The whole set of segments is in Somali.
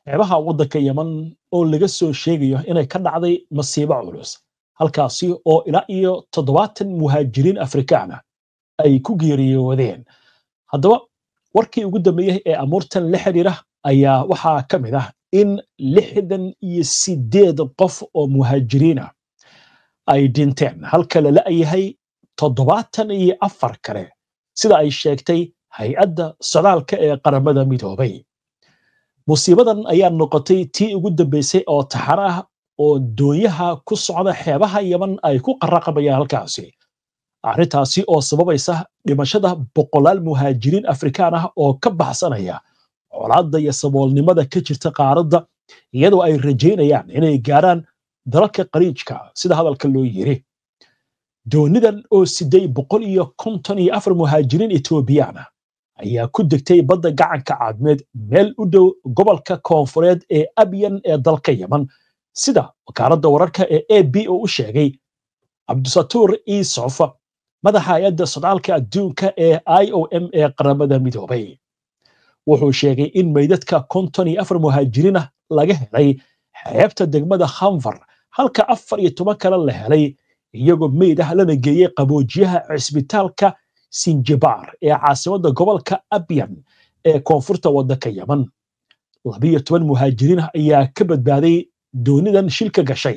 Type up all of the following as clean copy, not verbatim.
xeebaha waddanka Yemen oo laga soo sheegayo inay ka dhacday masiibo culus halkaasi oo ilaa iyo 70 muhaajiriin Afrikaan ah ay ku geeriyoodeen. Haddaba warkii ugu dambeeyay ee amuurtan la xiriira ayaa waxaa ka mid ah in 68 qof oo muhaajiriin ah ay dhinteen halka la la'yahay 74 kale sida ay sheegtay hay-adda socdaalka ee qaramada midoobay. musiibadan ayaa noqotay tii ugu dambeysay oo taxan ah oo doonyaha ku socda xeebaha Yemen ay ku qaraqabayaan halkaasi. arrintaasi oo sababaysa dhimashada boqolaal muhaajiriin Afrikaan ah oo ka baxsanaya colaadda iyo saboolnimada ka jirta qaaradda iyadoo ay rajaynayaan inay gaaraan dalalka qariijka sida hadalka loo yiri. doonidan oo 154 muhaajiriin Itoobiyaan ah ayaa ku degtay badda gacanka cadmeed meel u dhow gobolka koonfureed ee Abyaan ee dalka Yemen sida wakaaladda wararka ee AB oo u sheegay Cabdusatuur Isof madaxa hay'adda socdaalka adduunka ee IOM ee qaramada midoobay. wuxuu sheegay in meydadka 54 muhaajiriin ah laga helay xeebta degmada Khanfar halka 14 kale la helay iyagoo meyd ah lana geeyay qaboojiyaha cisbitaalka Sinjibaar ee caasimadda gobolka Abyaan ee koonfurta waddanka Yemen. 12 muhaajiriin ah ayaa ka badbaaday doonidan shilka gashay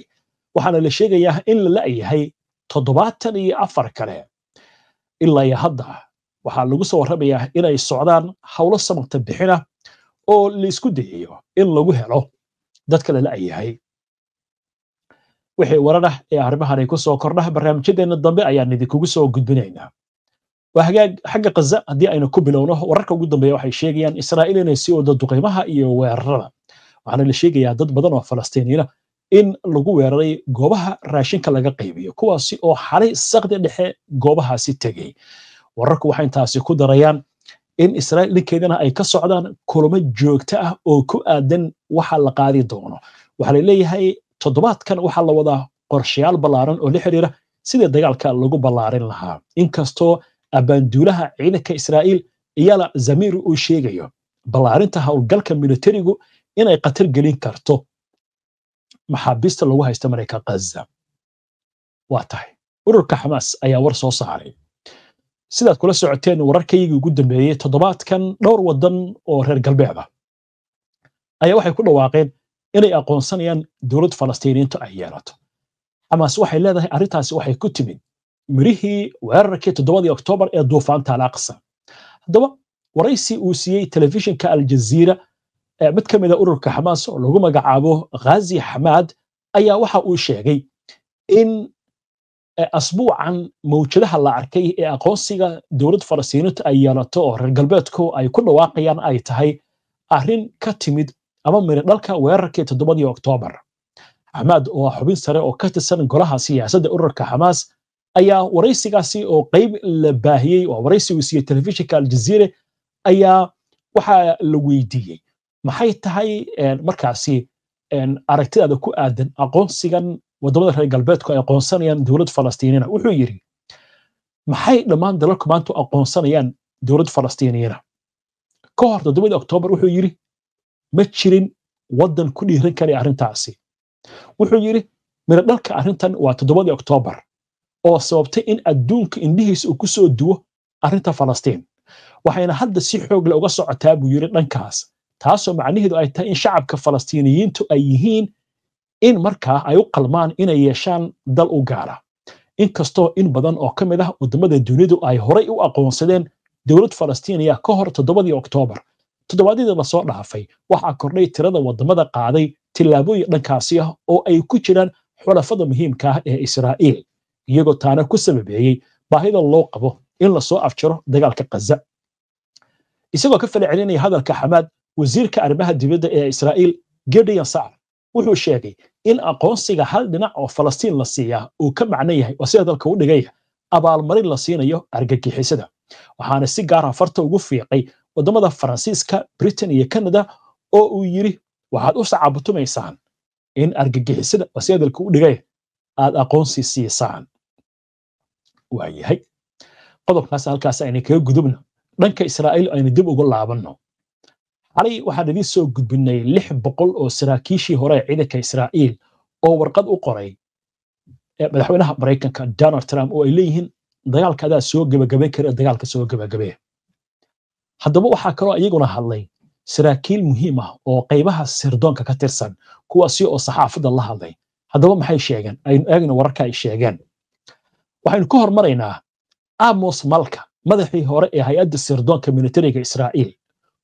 waxaana la sheegayaa in la la'yahay 74 kale. ilaa hadda waxaa lagu soo warramayaa inay socdaan hawlo samata bixin ah oo la isku dayayo in lagu helo dadka la la'yahay. wixii warar ah ee arrimahan ay ku soo kordha barnaamijyadeena dambe ayaan idinkugu soo gudbinaynaa. وهجاج حاجة قزاء دي أنا كوبلونه وركب جدا بيوحي شيء يعني إسرائيل يسيو ضد قيمها يورنا وعلى الشيء يا ضد بدن فلسطينيين إن لجوا يري جوبها راشين كلا قيبي كواسي أو حري السقط اللي جوبها ستة وركوا حين تاسي كود ريان إن إسرائيل كيدنا أي كصعدان كلمة جوكتة أو كأدن وحل قاضي دونه وحل لي هاي تضبط كان وحل وضع قرشيال بلارن أو لحريرة سيد الدجال كان لجوا بلارن لها إن كستو abaanduulaha ciidanka Israa'iil iyala zamiir uu sheegayo balaarinta hawlgalka militarigu inay qatar gelin karto maxaabiista lagu haysto Mareykanka Gaza. waa tahay ururka Xamaas ayaa war soo saaray sidaad kula socoteen wararkayga ugu dambeeyay toddobaadkan dhowr wadan oo reer galbeed ah ayaa waxay ku dhawaaqeen inay aqoonsanayaan dowlad Falastiiniyiinta ay yeelato. Xamaas waxay leedahay arrintaasi waxay ku timid mirihii weerarkii 7 Oktoobar ee duufaanta Al-Aqsa. haddaba waraysi uu siiyey telefishinka Al Jazeera mid ka mid ah ururka Xamaas oo lagu magacaabo Ghazi Hamad ayaa waxa uu sheegay in asbuucan mawjadaha la arkay ee aqoonsiga dowlad Falastiiniinta ay yeelato oo reer galbeedku ay ku dhawaaqayaan ay tahay arrin ka timid ama mir dhalka weerarkii 7 Oktoobar. Hamad oo xubin sare oo ka tirsan golaha siyaasadda ururka Xamaas ayaa waraysigaasi oo qayb la baahiyay oo waraysigu siiyay telefishinka Al Jazeera ayaa waxa la weydiiyay maxay tahay markaasi aragtidaada ku aadan aqoonsigan wadamada reer galbeedku ay aqoonsanayaan dowlad Falastiiniina. wuxuu yiri maxay dhammaan dalalku maanta aqoonsanayaan dowlad Falastiiniina ka hor 7 Oktoobar. wuxuu yiri ma jirin wadan ku dhiiran kara arrintaasi. wuxuu yiri mira dhalka arrintan waa 7 Oktoobar oo sababtay in adduunka indhihiisa uu ku soo duwo arrinta Falastiin waxayna hadda si xoog leh uga socotaa buu yiri dhankaas taasoo macnaheedu ay tahay in shacabka Falastiiniyiintu ay yihiin in markaa ay u qalmaan inay yeeshaan dal u gaara inkastoo in badan oo ka mid ah wadamada dunidu ay horay u aqoonsadeen dowlad Falastiiniya ka hor 7 Oktoobar. toddobaadii la soo dhaafay waxa kordhay tirada wadamada qaaday tilaabooyin dhankaasi ah oo ay ku jiraan xulafada muhiimka ah ee Israa'iil iyagoo taana ku sababeeyay baahida loo qabo in la soo afjaro dagaalka Gaza. isagoo ka falcelinaya hadalka Hamad wasiirka arrimaha dibadda ee Israa'iil Gideon Saar wuxuu sheegay in aqoonsiga hal dhinac oo Falastiin la siiyaa uu ka macno yahay oo sida dalka u dhigay abaalmarin la siinayo argagixisada waxaana si gaar ah farta ugu fiiqay wadamada Faransiiska, Britain iyo Canada oo uu yiri waxaad u sacabtumaysaan in argagixisada oo sida dalka u dhigay aad aqoonsi siisaan. waayahay qodobkaas halkaas ayna kaga gudubno dhanka Israa'iil ayna dib ugu laabanno. xalay waxaan idin soo gudbinay 600 oo saraakiishii hore ee ciidanka Israa'iil oo warqad u qoray madaxweynaha Mareykanka Donald Trump oo ay leeyihiin dagaalkaada soo gabagabeyn kara dagaalka soo gabagabeeya. haddaba waxaa kaloo iyaguna hadlay saraakiil muhiim ah oo qaybaha sirdoonka ka tirsan kuwaasi oo saxaafadda la hadlay. haddaba maxay sheegeen? aynu eegno wararka ay sheegeen. waxaynu ka hormaraynaa Amos Malka, madaxii hore ee hay'adda sirdoonka militariga Israa'iil,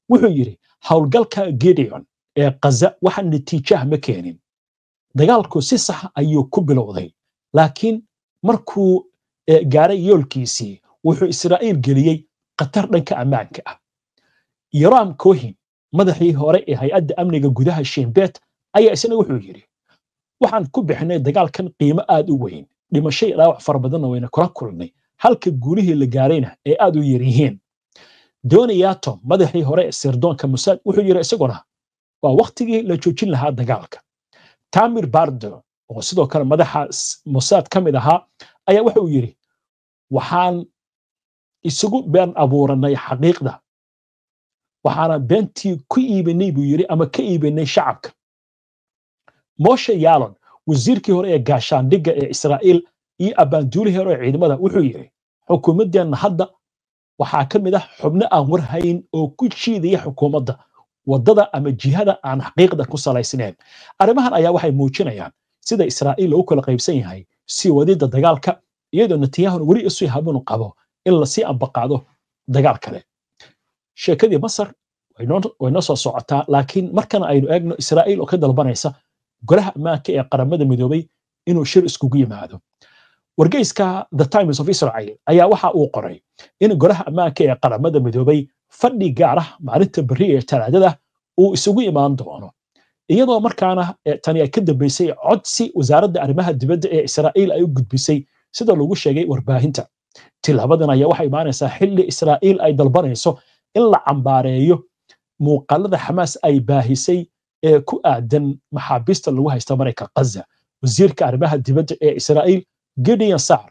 wuxuu yiri howlgalka Gideon ee Gaza waxa natiijo ma keenin. dagaalku si sax ayuu ku bilowday, laakiin markuu gaaray yoolkiisii wuxuu Israa'iil geliyay qatar dhanka ammaanka ah. Yoram Cohen, madaxii hore ee hay'adda amniga gudaha Shin Bet, ayaa isna wuxuu yiri waxaan ku bixinay dagaalkan qiimo aad u weyn, dhimasho iyo dhaawac fara badanna wayna kula kulnay, halka guulihii la gaarayna ay aad u yar yihiin. Donny Yatom, madaxii hore ee sirdoonka Mossad, wuxuu yiri isaguna waa waqtigii la joojin lahaa dagaalka. Tamir Bardo, oo sidoo kale madaxa Mossad ka mid ahaa, ayaa wuxuu yiri waxaan isugu been abuuranay xaqiiqda, waxaana beentii ku iibinay buu yiri ama ka iibinay shacabka. Moshe Yaalon, wasiirkii hore ee gaashaandhigga ee Israa'iil iyo abaanduulihii hore ee ciidamada, wuxuu yiri xukuumaddeena hadda waxaa ka mid ah xubno aan war hayn oo ku jiidaya xukuumadda wadada ama jihada aan xaqiiqda ku salaysnayn. arrimahan ayaa waxay muujinayaan sida Israa'iil uu kala qaybsan yahay si wadida dagaalka, iyadoo Netanyahu weli isu habun qabo in la sii ambaqaado dagaal kale. sheekadii Masar way noo soo socotaa, laakiin markana aynu eegno Israa'iil oo ka dalbanaysa golaha ammaanka ee qaramada midoobay inuu shir iskugu yimaado. wargeyska The Times of Israel ayaa waxa uu qoray in golaha ammaanka ee qaramada midoobay fadhi gaar ah maalinta berri ee Talaadada uu isugu imaan doono, iyadoo markaana tani ay ka dambeysay codsi wasaaradda arrimaha dibadda ee Israa'iil ay u gudbisay sida lagu sheegay warbaahinta. tilaabadan ayaa waxay imaanaysaa xilli Israa'iil ay dalbanayso in la cambaareeyo muuqaalada Xamaas ay baahisay ee ku aadan maxaabiista lagu haysta Mareykanka Gaza. wasiirka arrimaha dibadda ee Israa'iil Gideon Saar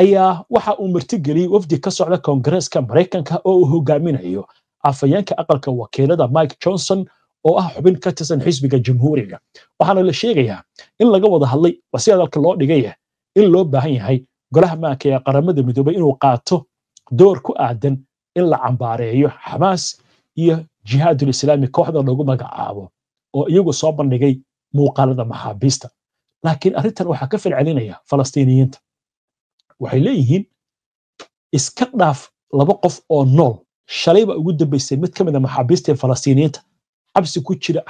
ayaa waxa uu martigeliyay wafdi ka socda Koongareeska Mareykanka oo uu hogaaminayo afhayeenka aqalka wakiilada Mike Johnson oo ah xubin ka tirsan xisbiga Jamhuuriga. waxaana la sheegayaa in laga wada hadlay wasiir dalka loo dhigay in loo baahan yahay golaha ammaanka ee qaramada midoobay inuu qaato door ku aadan in la cambaareeyo Xamaas iyo Jihaadul Islaami, kooxda lagu magacaabo oo iyagu soo bandhigay muuqaalada maxaabiista. laakiin arrintan waxaa ka falcelinaya Falastiiniyiinta. waxay leeyihiin iska dhaaf laba qof oo nool, shalayba ugu dambeysay mid ka mid ah maxaabiista ee Falastiiniyiinta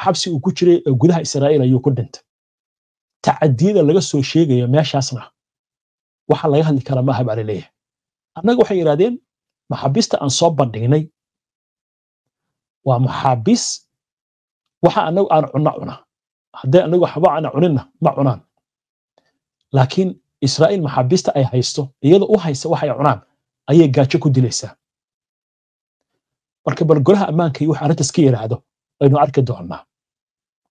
xabsi uu ku jiray gudaha Israa'iil ayuu ku dhintay. tacadiyada laga soo sheegayo meeshaasna waxa laga hadli karaa maaha baa laleeyahay. annaga waxay yidhahdeen maxaabiista aan soo bandhignay waa maxaabiis waxa annagu aan cuna hadday annagu waxba aan cuninna ma cunaan, laakiin Israa'iil maxaabiista ay haysto iyadoo u haysa waxay cunaan ayay gaajo ku dilaysaa. marka bal golaha ammaanka iyo waxa arrintaas ka yiraahdo aynu arki doonaa.